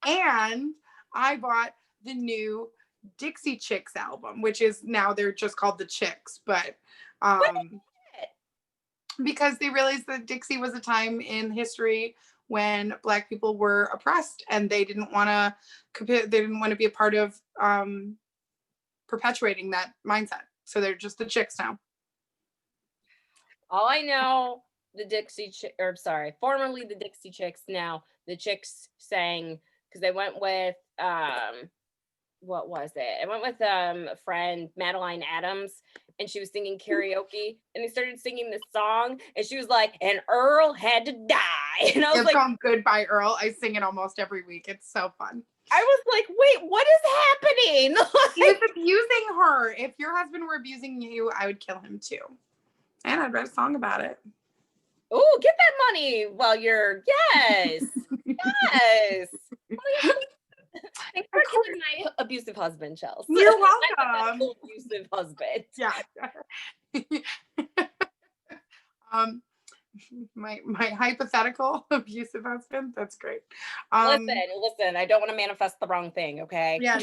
And I bought the new Dixie Chicks album, which is now they're just called the Chicks, but because they realized that Dixie was a time in history when Black people were oppressed, and they didn't want to be a part of perpetuating that mindset. So they're just the Chicks now. All I know, formerly the Dixie Chicks, now the Chicks sang, because they went with what was it? I went with a friend, Madeline Adams, and she was singing karaoke, and they started singing this song, and she was like, and Earl had to die. And I was It's like, called Goodbye Earl. I sing it almost every week. It's so fun. I was like, wait, what is happening? He's abusing her. If your husband were abusing you, I would kill him too. And I'd write a song about it. Oh, get that money while you're, yes. Yes. Thanks for killing my abusive husband, Chelsea. You're welcome. Abusive husband. Yeah. My hypothetical abusive husband. That's great. Listen. I don't want to manifest the wrong thing. Okay. Yeah.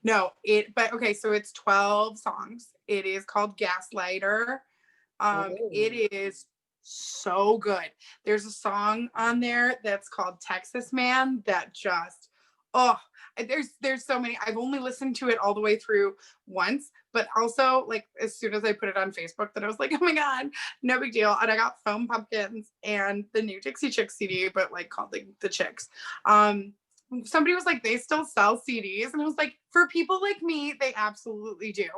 No. But okay. So it's 12 songs. It is called Gaslighter. It is so good. There's a song on there that's called Texas Man that just, there's so many. I've only listened to it all the way through once, but also like as soon as I put it on Facebook, that I was like, oh my God, no big deal. And I got foam pumpkins and the new Dixie Chicks CD, but like called the Chicks. Somebody was like, they still sell CDs, and I was like, for people like me, they absolutely do.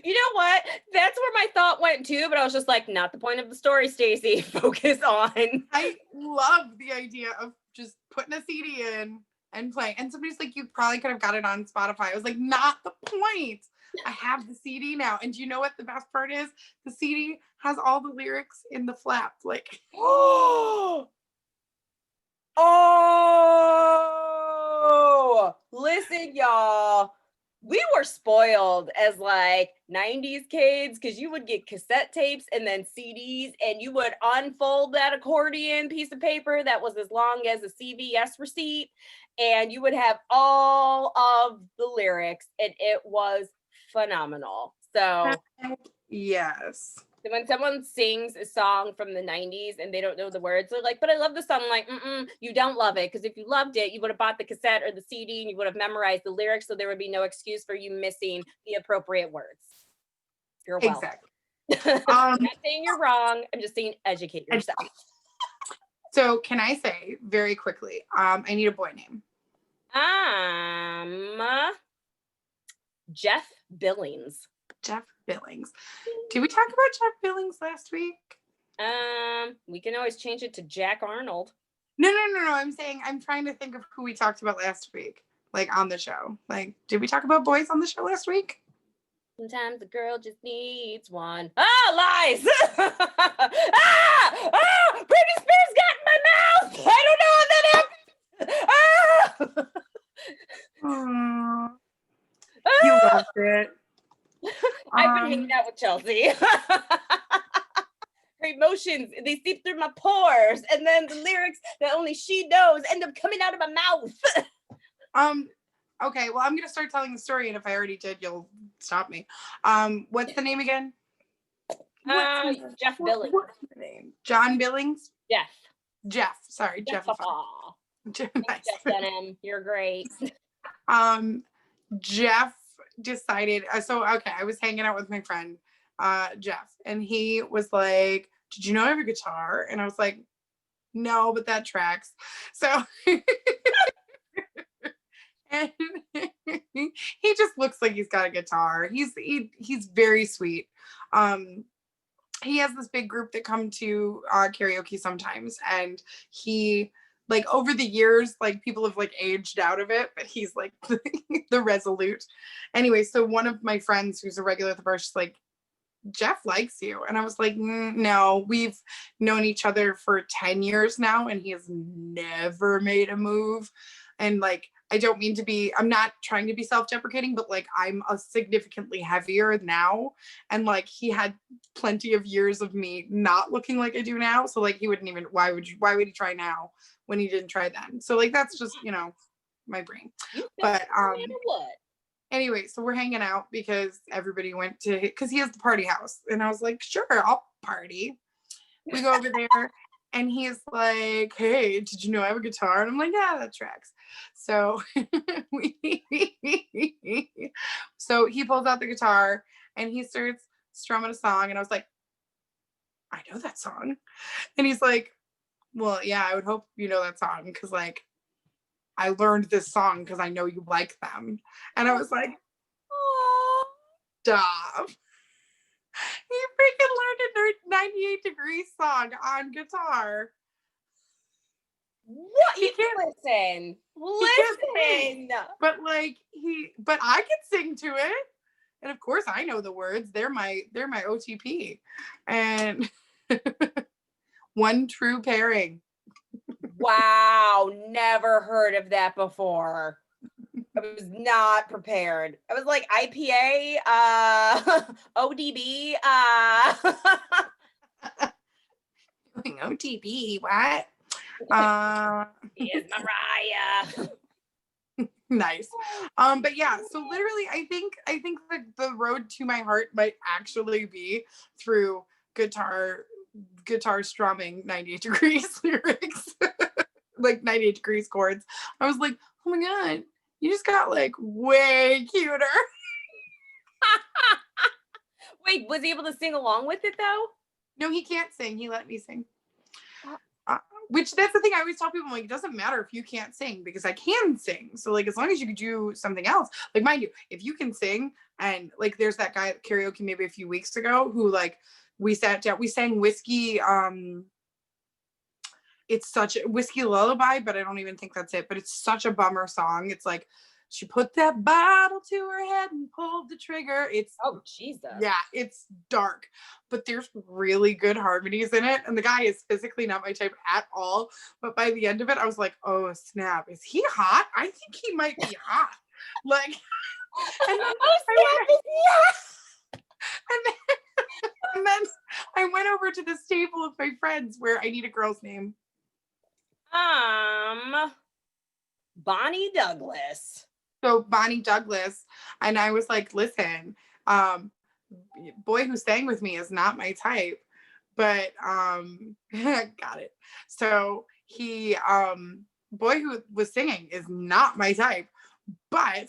You know what? That's where my thought went too, but I was just like, not the point of the story, Stacey. Focus on. I love the idea of just putting a CD in and playing. And somebody's like, you probably could have got it on Spotify. I was like, not the point. I have the CD now. And do you know what the best part is? The CD has all the lyrics in the flap. Like, oh, listen, y'all. We were spoiled as like 90s kids, because you would get cassette tapes and then CDs, and you would unfold that accordion piece of paper that was as long as a CVS receipt, and you would have all of the lyrics, and it was phenomenal. So yes. when someone sings a song from the 90s and they don't know the words, they're like, but I love the song. I'm like, you don't love it, because if you loved it, you would have bought the cassette or the CD and you would have memorized the lyrics, so there would be no excuse for you missing the appropriate words. You're welcome. Exactly. I'm not saying you're wrong. I'm just saying educate yourself. So can I say very quickly, I need a boy name. Jeff Billings. Jeff Billings. Did we talk about Jeff Billings last week? We can always change it to Jack Arnold. No. I'm saying, I'm trying to think of who we talked about last week, like on the show. Like, did we talk about boys on the show last week? Sometimes a girl just needs one. Lies! Britney Spears got in my mouth! I don't know how that happened! that with Chelsea. Her emotions, they seep through my pores, and then the lyrics that only she knows end up coming out of my mouth. Okay, well, I'm gonna start telling the story, and if I already did, you'll stop me. What's the name again? Jeff Billings. What's the name? John Billings? Jeff. Sorry, Jeff. Aw. Nice. Jeff Denham, you're great. Jeff decided, I was hanging out with my friend, Jeff, and he was like, did you know I have a guitar? And I was like, no, but that tracks. So, and he just looks like he's got a guitar. He's very sweet. He has this big group that come to karaoke sometimes, and he, like, over the years, like, people have like aged out of it, but he's like the resolute. Anyway, so one of my friends who's a regular at the bar, she's like, Jeff likes you. And I was like, no, we've known each other for 10 years now, and he has never made a move. And like, I'm not trying to be self-deprecating, but like, I'm a significantly heavier now. And like, he had plenty of years of me not looking like I do now. So like, he wouldn't even, why would he try now when he didn't try then? So like, that's just, my brain. But what? anyway, so we're hanging out because everybody went to, because he has the party house. And I was like, sure, I'll party. We go over there, and he's like, hey, did you know I have a guitar? And I'm like, yeah, that tracks. So so he pulls out the guitar and he starts strumming a song. And I was like, I know that song. And he's like, well, yeah, I would hope you know that song, because like, I learned this song because I know you like them. And I was like, oh, stop. He freaking learned a 98 Degrees song on guitar. What? You can listen. But like, but I can sing to it. And of course I know the words. They're my OTP. And one true pairing. Wow, never heard of that before. I was not prepared. I was like, IPA, ODB, OTP, what? Is Mariah. Nice. But yeah, so literally I think the road to my heart might actually be through guitar strumming 98 Degrees lyrics. Like 98 Degrees chords. I was like, oh my god, you just got like way cuter. Wait, was he able to sing along with it though? No, he can't sing. He let me sing. Which, that's the thing I always tell people, I'm like, it doesn't matter if you can't sing, because I can sing. So like, as long as you can do something else, like, mind you, if you can sing, and like, there's that guy at karaoke maybe a few weeks ago who, like, we sat down, we sang Whiskey, it's such a Whiskey Lullaby, but I don't even think that's it. But it's such a bummer song. It's like, she put that bottle to her head and pulled the trigger. It's, oh Jesus. Yeah, it's dark, but there's really good harmonies in it. And the guy is physically not my type at all. But by the end of it, I was like, oh snap, is he hot? I think he might be hot. Like, and then and then I went over to the stable of my friends where I need a girl's name. Bonnie Douglas. So Bonnie Douglas, and I was like, listen, boy who sang with me is not my type, but got it. So he, boy who was singing is not my type, but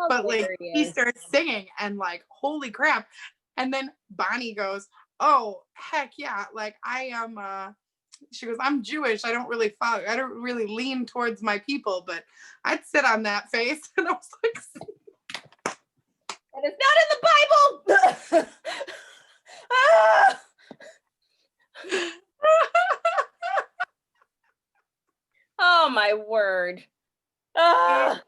but like, he starts singing and like, holy crap. And then Bonnie goes, oh heck yeah, like I am she goes, I'm Jewish. I don't really lean towards my people, but I'd sit on that face. And I was like, that is not in the Bible. Oh my word. But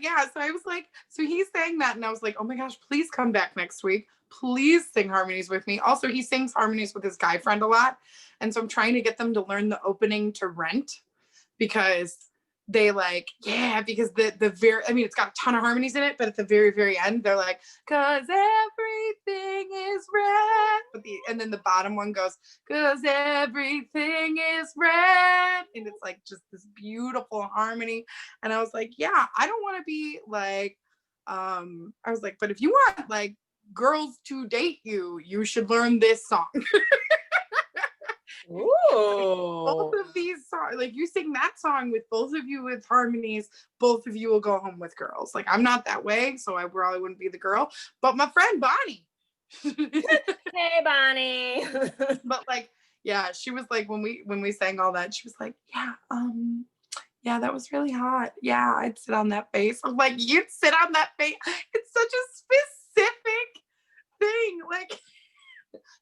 yeah, so I was like, so he's saying that, and I was like, oh my gosh, please come back next week. Please sing harmonies with me. Also, he sings harmonies with his guy friend a lot. And so I'm trying to get them to learn the opening to Rent, because they like, yeah, because the very, I mean, it's got a ton of harmonies in it, but at the very, very end, they're like, cause everything is red. And then the bottom one goes, cause everything is red. And it's like just this beautiful harmony. And I was like, yeah, I don't want to be like, I was like, but if you want like girls to date you, you should learn this song. Both Ooh. of these songs, like you sing that song with both of you with harmonies, both of you will go home with girls. Like I'm not that way, so I probably wouldn't be the girl. But my friend Bonnie, Hey, Bonnie. but like, yeah, she was like when we sang all that, she was like, yeah, that was really hot. Yeah, I'd sit on that face. I'm like, you'd sit on that face. It's such a specific thing. Like,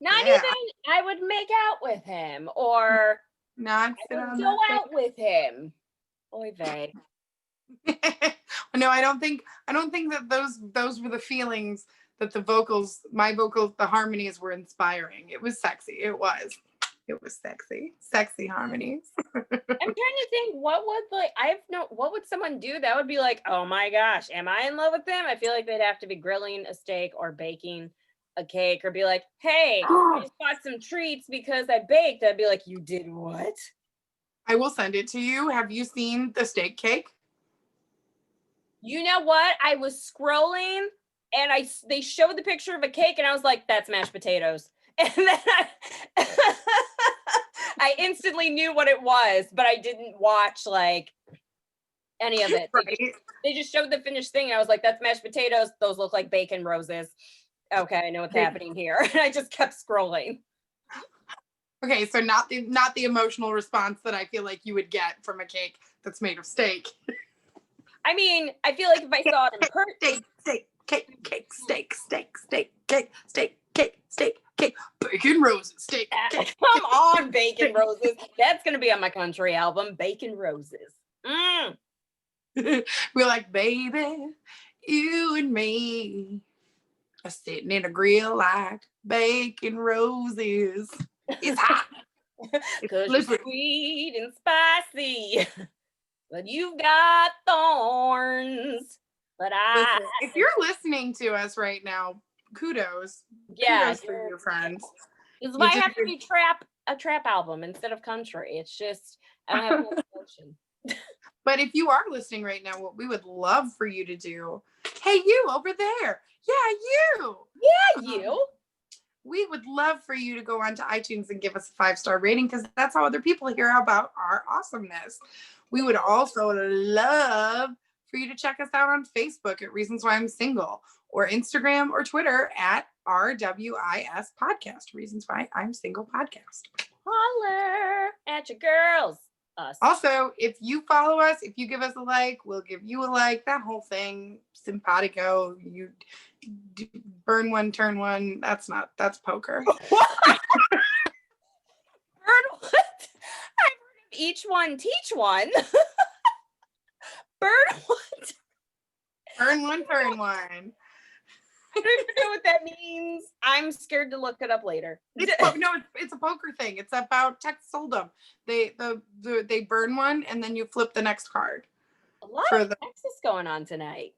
Not yeah. even I would make out with him or not I sit would on go that out with him. Oy vey. face. No, I don't think that those were the feelings that the harmonies were inspiring. It was sexy. It was sexy harmonies. I'm trying to think what would someone do that would be like, oh my gosh, am I in love with them? I feel like they'd have to be grilling a steak or baking a cake or be like, hey, I just bought some treats because I baked. I'd be like, you did what? I will send it to you. Have you seen the steak cake? You know what? I was scrolling and they showed the picture of a cake and I was like, that's mashed potatoes. And then I instantly knew what it was, but I didn't watch like any of it. Right. They just showed the finished thing. And I was like, that's mashed potatoes. Those look like bacon roses. Okay, I know what's happening here. And I just kept scrolling. Okay, so not the emotional response that I feel like you would get from a cake that's made of steak. I mean, I feel like if I saw it in person, Steak, cake, bacon roses, steak, cake. come on, bacon roses. That's gonna be on my country album, Bacon Roses. We're like, baby, you and me are sitting in a grill like bacon roses. It's hot. Cause you're sweet and spicy, but you've got thorns. But Listen, if you're listening to us right now, kudos. Yeah, Kudos for your friends. this is You why I did have to your- be a trap album instead of country. It's just I don't have no emotion. But if you are listening right now, what we would love for you to do, hey, you over there. Yeah, you. Yeah, you. We would love for you to go onto iTunes and give us a 5-star rating because that's how other people hear about our awesomeness. We would also love for you to check us out on Facebook at Reasons Why I'm Single or Instagram or Twitter at RWIS Podcast, Reasons Why I'm Single Podcast. Holler at your girls. Us. Also, if you follow us, if you give us a like, we'll give you a like. That whole thing, simpatico. You burn one, turn one. That's poker. What? Burn what? I've heard of each one, teach one. Burn what? Burn one, turn one. I don't even know what that means. I'm scared to look it up later. It's a poker thing. It's about Texas Hold'em. They burn one and then you flip the next card. A lot of Texas going on tonight.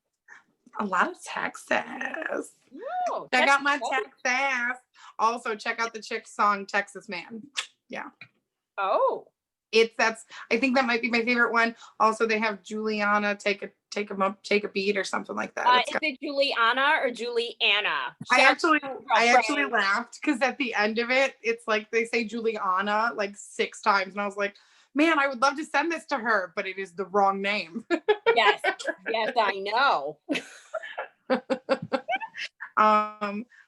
A lot of Texas. Oh, Check out my Texas. Texas. Also, check out the chick song Texas Man. Yeah. Oh. I think that might be my favorite one. Also, they have Juliana take a beat or something like that. Is it Juliana or Juliana? I actually laughed because at the end of it, it's like they say Juliana like 6 times, and I was like, man, I would love to send this to her, but it is the wrong name. Yes, I know.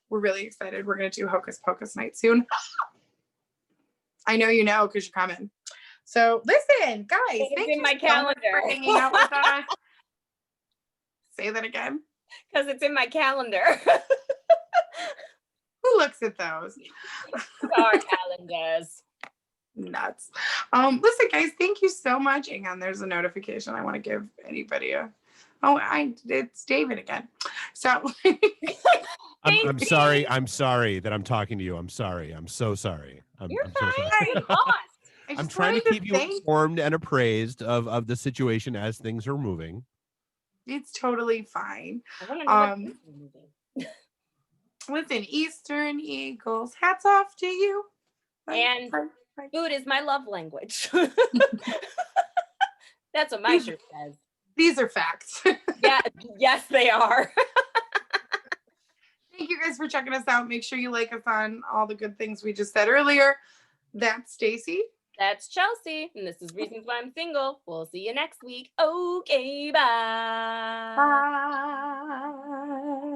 We're really excited. We're gonna do Hocus Pocus night soon. I know you know because you're coming. So listen, guys, It's in my so much calendar. for hanging out with us. Say that again. Because it's in my calendar. Who looks at those? Our calendars. Nuts. Listen, guys, thank you so much. Hang on, there's a notification. I want to give anybody it's David again. So I'm sorry. I'm sorry that I'm talking to you. I'm sorry. I'm so sorry. You're I'm so fine. sorry. You're the boss. I'm just trying to wanted keep you thank informed and appraised of the situation as things are moving. It's totally fine. I want to know what Um, days we're moving. Listen, Eastern Eagles, hats off to you. And Bye, bye. food is my love language. That's what my These- shirt says. These are facts. Yeah, yes, they are. Thank you guys for checking us out. Make sure you like us on all the good things we just said earlier. That's Stacy. That's Chelsea, and this is Reasons Why I'm Single. We'll see you next week. Okay, bye. Bye.